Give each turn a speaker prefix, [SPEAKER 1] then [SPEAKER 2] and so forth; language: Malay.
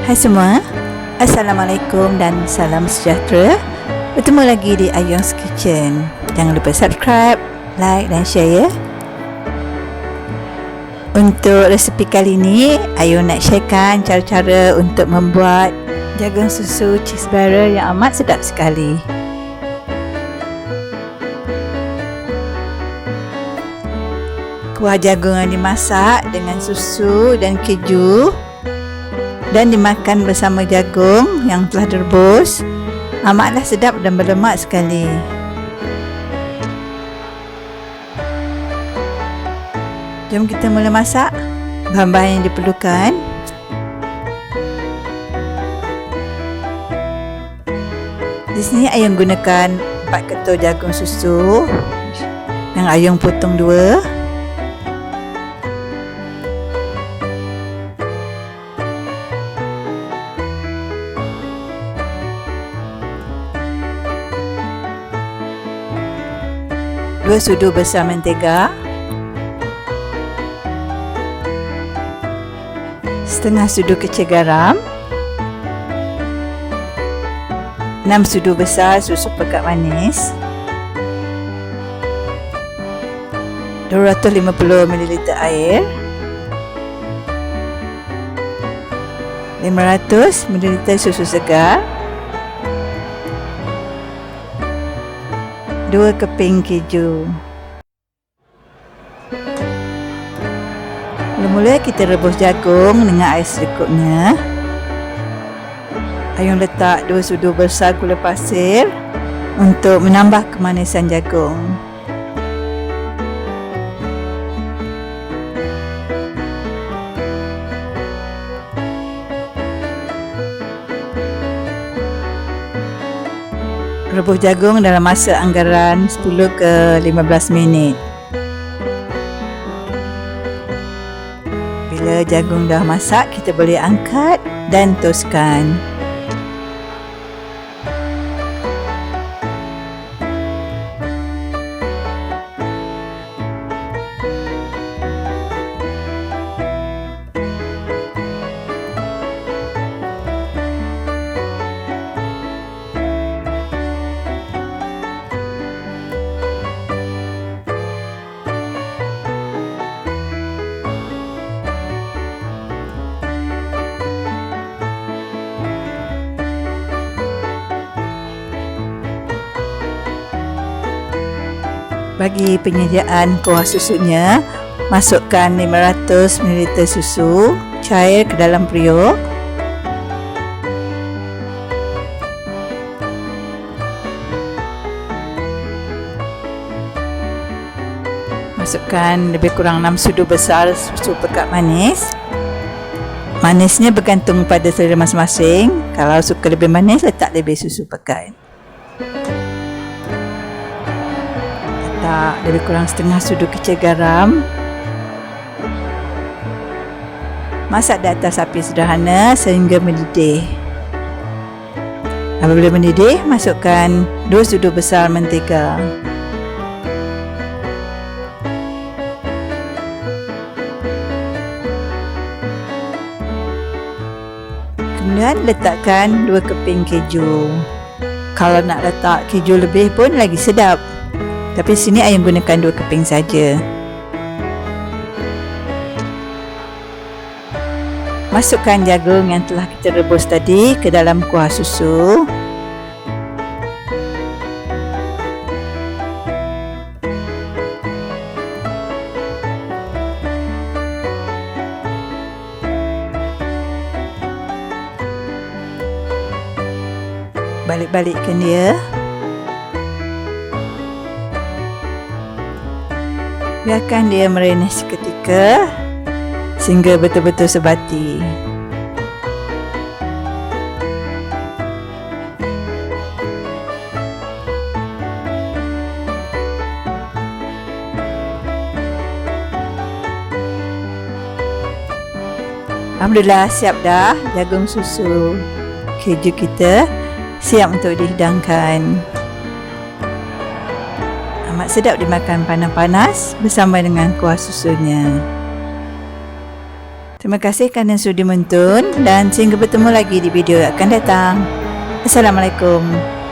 [SPEAKER 1] Hai semua, Assalamualaikum dan salam sejahtera. Bertemu lagi di Ayung's Kitchen. Jangan lupa subscribe, like dan share ya. Untuk resepi kali ini, Ayung nak sharekan cara-cara untuk membuat jagung susu cheese barrel yang amat sedap sekali. Kuah jagung yang dimasak dengan susu dan keju dan dimakan bersama jagung yang telah direbus amatlah sedap dan berlemak sekali. Jom kita mula masak. Bahan-bahan yang diperlukan: di sini Ayung gunakan 4 ketul jagung susu yang Ayung potong 2. Dua sudu besar mentega, setengah sudu kecil garam, 6 sudu besar susu pekat manis, 250 ml air, 500 ml susu segar, 2 keping keju. Mula-mula kita rebus jagung dengan air secukupnya. Ayung letak 2 sudu besar gula pasir untuk menambah kemanisan jagung. Rebus jagung dalam masa anggaran 10 ke 15 minit. Bila jagung dah masak, kita boleh angkat dan toskan. Bagi penyediaan kuah susunya, masukkan 500 ml susu cair ke dalam periuk. Masukkan lebih kurang 6 sudu besar susu pekat manis. Manisnya bergantung pada selera masing-masing. Kalau suka lebih manis, letak lebih susu pekat. Lebih kurang setengah sudu kecil garam. Masak di atas api sederhana sehingga mendidih. Apabila mendidih, masukkan 2 sudu besar mentega. Kemudian letakkan 2 keping keju. Kalau nak letak keju lebih pun lagi sedap. Tapi sini Ayung gunakan 2 keping saja. Masukkan jagung yang telah kita rebus tadi ke dalam kuah susu. Balik-balikkan dia. Biarkan dia merenyah seketika sehingga betul-betul sebati. Alhamdulillah, siap dah jagung susu keju kita, siap untuk dihidangkan. Amat sedap dimakan panas-panas bersama dengan kuah susunya. Terima kasih kerana sudi menonton dan sehingga bertemu lagi di video yang akan datang. Assalamualaikum.